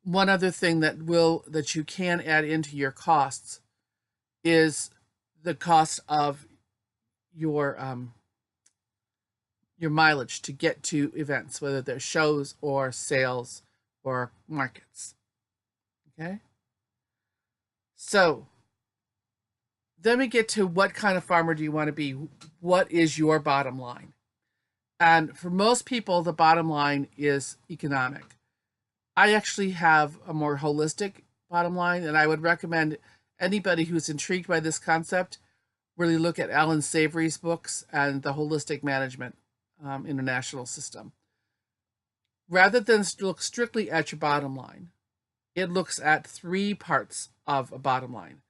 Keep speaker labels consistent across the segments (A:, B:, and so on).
A: One other thing that you can add into your costs is the cost of your your mileage to get to events, whether they're shows or sales or markets. Okay. So then we get to what kind of farmer do you want to be? What is your bottom line? And for most people, the bottom line is economic. I actually have a more holistic bottom line, and I would recommend anybody who's intrigued by this concept really look at Alan Savory's books and the Holistic Management International System. Rather than look strictly at your bottom line, it looks at three parts of a bottom line.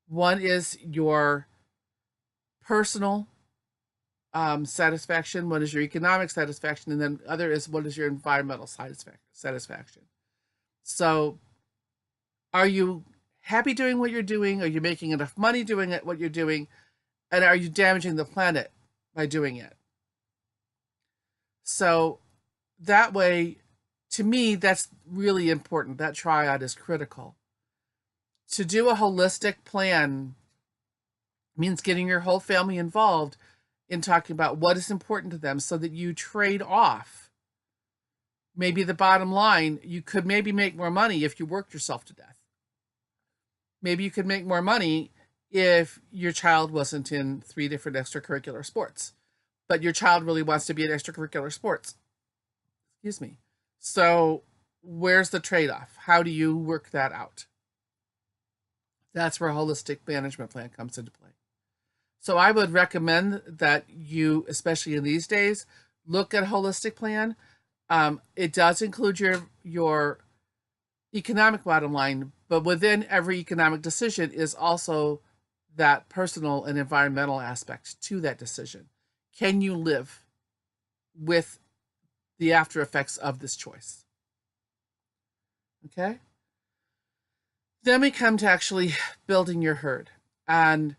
A: One is your personal satisfaction, one is your economic satisfaction, and then the other is what is your environmental satisfaction. So, are you happy doing what you're doing? Are you making enough money doing it, what you're doing? And are you damaging the planet by doing it? So, that way, to me, that's really important. That triad is critical. To do a holistic plan means getting your whole family involved in talking about what is important to them so that you trade off. Maybe the bottom line, you could maybe make more money if you worked yourself to death. Maybe you could make more money if your child wasn't in 3 different extracurricular sports, but your child really wants to be in extracurricular sports. Excuse me. So where's the trade-off? How do you work that out? That's where a holistic management plan comes into play. So I would recommend that you, especially in these days, look at a holistic plan. It does include your economic bottom line, but within every economic decision is also that personal and environmental aspect to that decision. Can you live with the after effects of this choice? Okay. Then we come to actually building your herd. And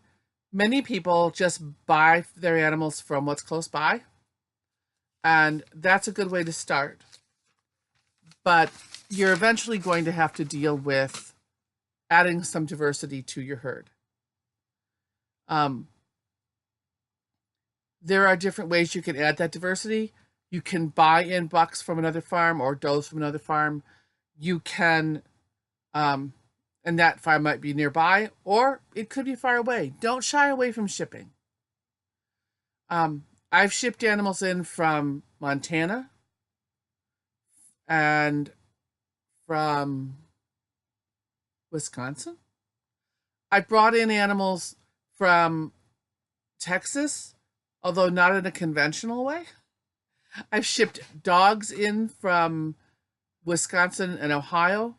A: many people just buy their animals from what's close by. And that's a good way to start. But you're eventually going to have to deal with adding some diversity to your herd. There are different ways you can add that diversity. You can buy in bucks from another farm or does from another farm. You can, and that farm might be nearby, or it could be far away. Don't shy away from shipping. I've shipped animals in from Montana and from Wisconsin. I brought in animals from Texas, although not in a conventional way. I've shipped dogs in from Wisconsin and Ohio.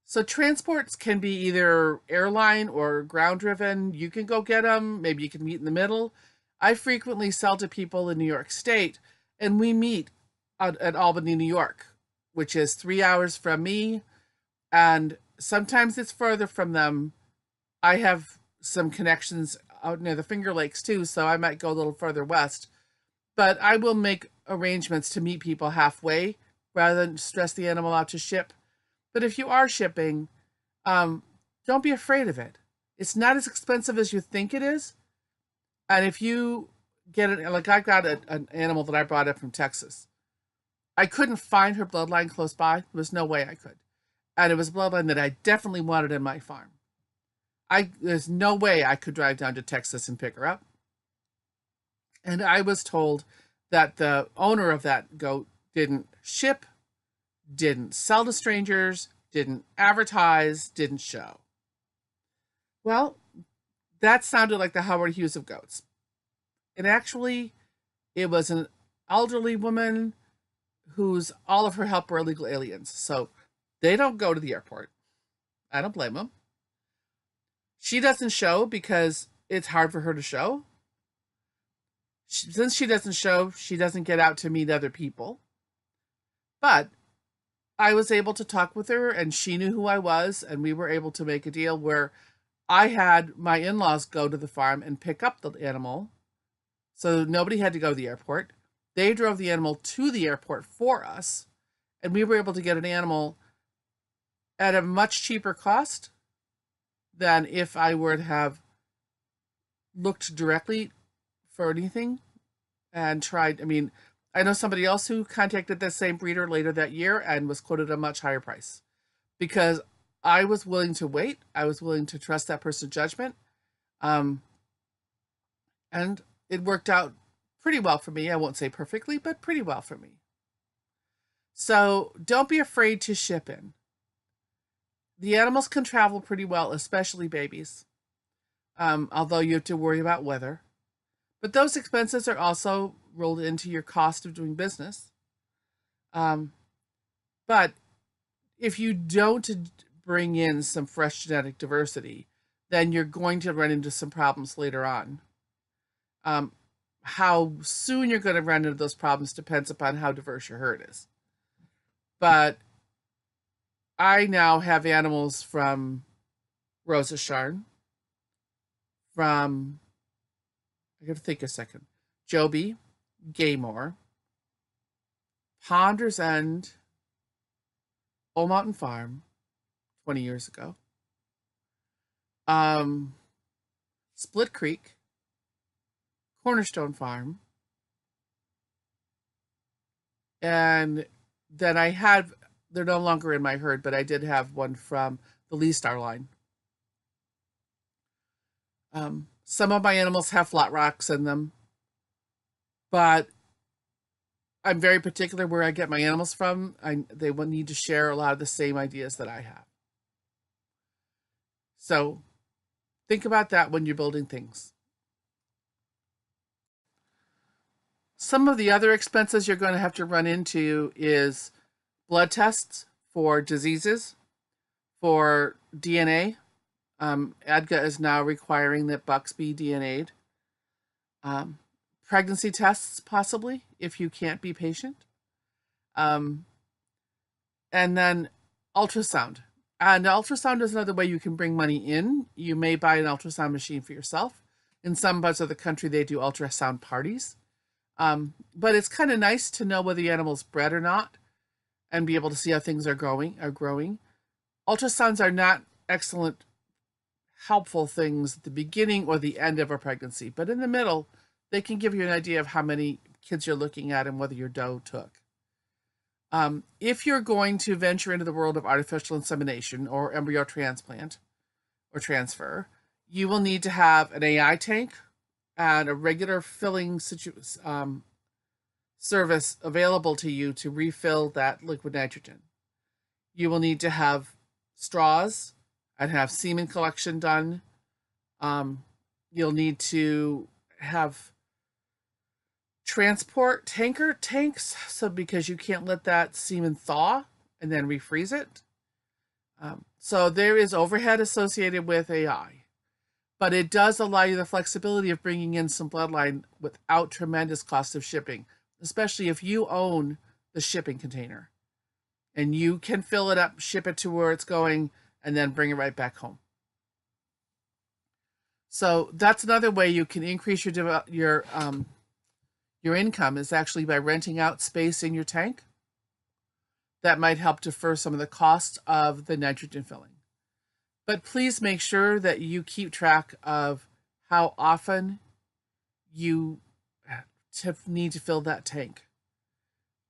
A: So transports can be either airline or ground driven. You can go get them. Maybe you can meet in the middle. I frequently sell to people in New York State, and we meet at Albany, New York, which is 3 hours from me. And sometimes it's further from them. I have some connections out near the Finger Lakes too, so I might go a little further west. But I will make arrangements to meet people halfway rather than stress the animal out to ship. But if you are shipping, don't be afraid of it. It's not as expensive as you think it is. And if you get it, like I got an animal that I brought up from Texas. I couldn't find her bloodline close by. There was no way I could. And it was a bloodline that I definitely wanted in my farm. There's no way I could drive down to Texas and pick her up. And I was told that the owner of that goat didn't ship, didn't sell to strangers, didn't advertise, didn't show. Well, that sounded like the Howard Hughes of goats. And actually, it was an elderly woman whose all of her help were illegal aliens. So they don't go to the airport. I don't blame them. She doesn't show because it's hard for her to show. Since she doesn't show, she doesn't get out to meet other people. But I was able to talk with her, and she knew who I was, and we were able to make a deal where I had my in-laws go to the farm and pick up the animal, so nobody had to go to the airport. They drove the animal to the airport for us, And we were able to get an animal at a much cheaper cost than if I were to have looked directly for anything and tried. I mean, I know somebody else who contacted the same breeder later that year and was quoted a much higher price because I was willing to wait. I was willing to trust that person's judgment. Um, and it worked out pretty well for me. I won't say perfectly, but pretty well for me. So don't be afraid to ship in. The animals can travel pretty well, especially babies, although you have to worry about weather. But those expenses are also rolled into your cost of doing business. Um, but if you don't bring in some fresh genetic diversity, then you're going to run into some problems later on. How soon you're going to run into those problems depends upon how diverse your herd is. But I now have animals from Rosasharn, from, I got to think a second, Joby, Gaymore, Ponders End, Old Mountain Farm, 20 years ago, Split Creek, Cornerstone Farm, and then I had, they're no longer in my herd, but I did have one from the Lee Star line. Some of my animals have flat rocks in them, but I'm very particular where I get my animals from. They will need to share a lot of the same ideas that I have. So think about that when you're building things. Some of the other expenses you're going to have to run into is blood tests for diseases, for DNA. ADGA is now requiring that bucks be DNA'd. Pregnancy tests, possibly, if you can't be patient. And then ultrasound. And ultrasound is another way you can bring money in. You may buy an ultrasound machine for yourself. In some parts of the country, they do ultrasound parties. But it's kind of nice to know whether the animal's bred or not and be able to see how things are growing. Ultrasounds are not excellent, helpful things at the beginning or the end of a pregnancy, but in the middle, they can give you an idea of how many kids you're looking at and whether your doe took. If you're going to venture into the world of artificial insemination or embryo transplant or transfer, you will need to have an AI tank and a regular filling service available to you to refill that liquid nitrogen. You will need to have straws and have semen collection done. You'll need to have transport tanks, so because you can't let that semen thaw and then refreeze it. So there is overhead associated with AI, but it does allow you the flexibility of bringing in some bloodline without tremendous cost of shipping, especially if you own the shipping container and you can fill it up, ship it to where it's going, and then bring it right back home. So that's another way you can increase your income, is actually by renting out space in your tank. That might help defer some of the cost of the nitrogen filling. But please make sure that you keep track of how often you need to fill that tank.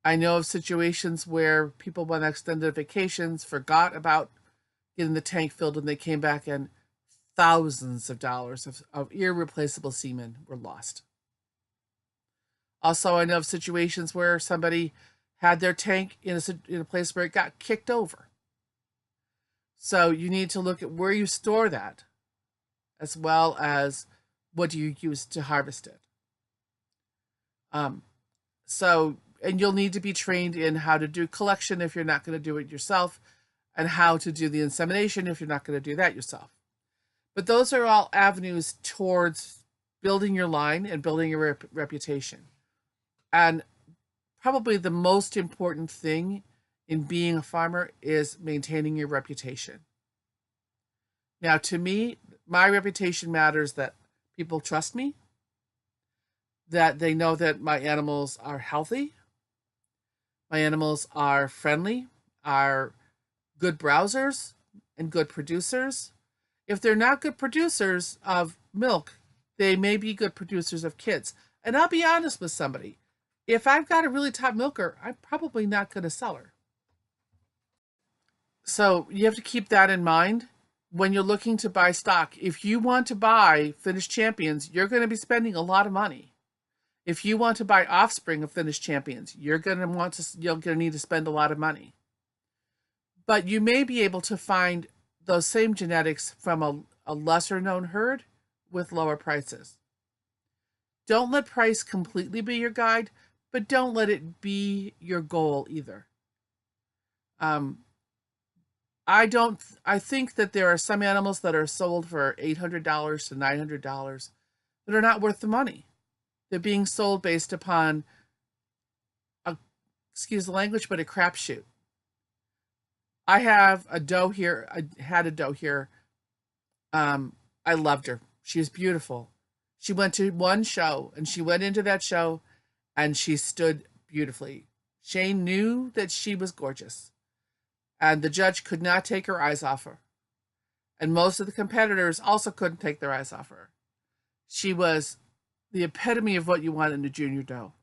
A: I know of situations where people went on extended vacations, forgot about getting the tank filled, and they came back and thousands of dollars of irreplaceable semen were lost. Also, I know of situations where somebody had their tank in a place where it got kicked over. So you need to look at where you store that, as well as what do you use to harvest it. And you'll need to be trained in how to do collection if you're not going to do it yourself, and how to do the insemination if you're not going to do that yourself. But those are all avenues towards building your line and building your reputation. And probably the most important thing in being a farmer is maintaining your reputation. Now, to me, my reputation matters, that people trust me, that they know that my animals are healthy, My animals are friendly, are good browsers, and good producers. If they're not good producers of milk, they may be good producers of kids. And I'll be honest with somebody. If I've got a really top milker, I'm probably not going to sell her. So you have to keep that in mind when you're looking to buy stock. If you want to buy finished champions, you're going to be spending a lot of money. If you want to buy offspring of finished champions, you're going to need to spend a lot of money. But you may be able to find those same genetics from a lesser known herd with lower prices. Don't let price completely be your guide, but don't let it be your goal either. I think that there are some animals that are sold for $800 to $900 that are not worth the money. They're being sold based upon excuse the language, but a crapshoot. I have a doe here. I had a doe here. I loved her. She was beautiful. She went to one show and she went into that show and she stood beautifully. Shane knew that she was gorgeous and the judge could not take her eyes off her. And most of the competitors also couldn't take their eyes off her. She was the epitome of what you want in a junior doe.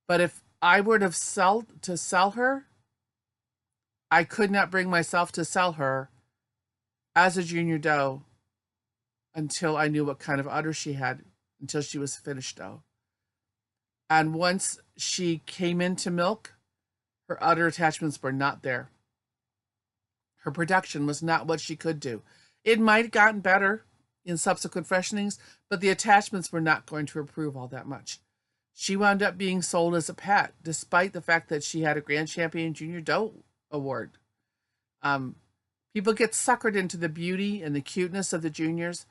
A: But if I were to sell her, I could not bring myself to sell her as a junior doe until I knew what kind of udder she had, until she was finished doe. And once she came into milk, her udder attachments were not there. Her production was not what she could do. It might have gotten better in subsequent freshenings, but the attachments were not going to improve all that much. She wound up being sold as a pet, despite the fact that she had a Grand Champion Junior Doe award. People get suckered into the beauty and the cuteness of the juniors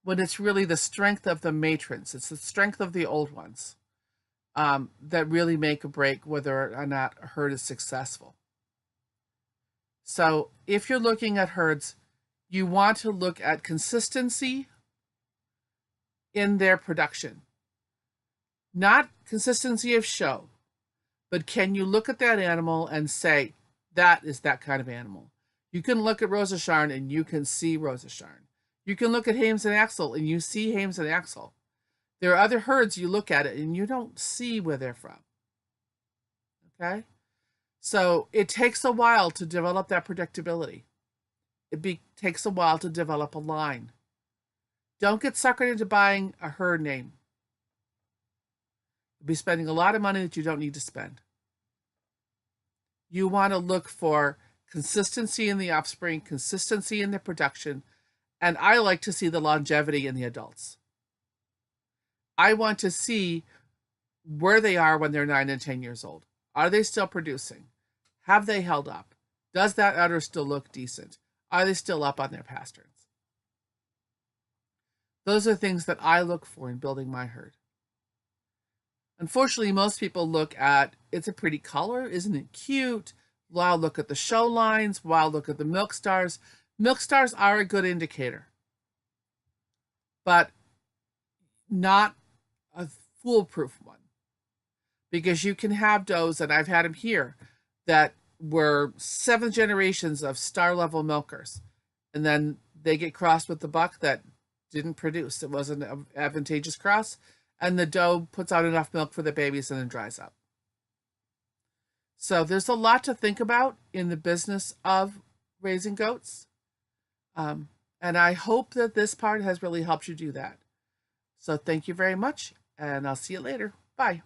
A: when it's really the strength of the matrons. It's the strength of the old ones that really make or break whether or not a herd is successful. So if you're looking at herds, you want to look at consistency in their production. Not consistency of show, but can you look at that animal and say, that is that kind of animal? You can look at Rosasharn and you can see Rosasharn. You can look at Hames and Axel and you see Hames and Axel. There are other herds you look at it and you don't see where they're from. Okay? So it takes a while to develop that predictability. It takes a while to develop a line. Don't get suckered into buying a herd name. You'll be spending a lot of money that you don't need to spend. You want to look for consistency in the offspring, consistency in the production, and I like to see the longevity in the adults. I want to see where they are when they're 9 and 10 years old. Are they still producing? Have they held up? Does that udder still look decent? Are they still up on their pasterns? Those are things that I look for in building my herd. Unfortunately, most people look at, it's a pretty color, isn't it cute? Wow, look at the show lines. Wow, look at the milk stars. Milk stars are a good indicator, but not a foolproof one. Because you can have does, and I've had them here, that were 7 generations of star level milkers. And then they get crossed with the buck that didn't produce. It wasn't an advantageous cross. And the doe puts out enough milk for the babies and then dries up. So there's a lot to think about in the business of raising goats. And I hope that this part has really helped you do that. So thank you very much, and I'll see you later. Bye.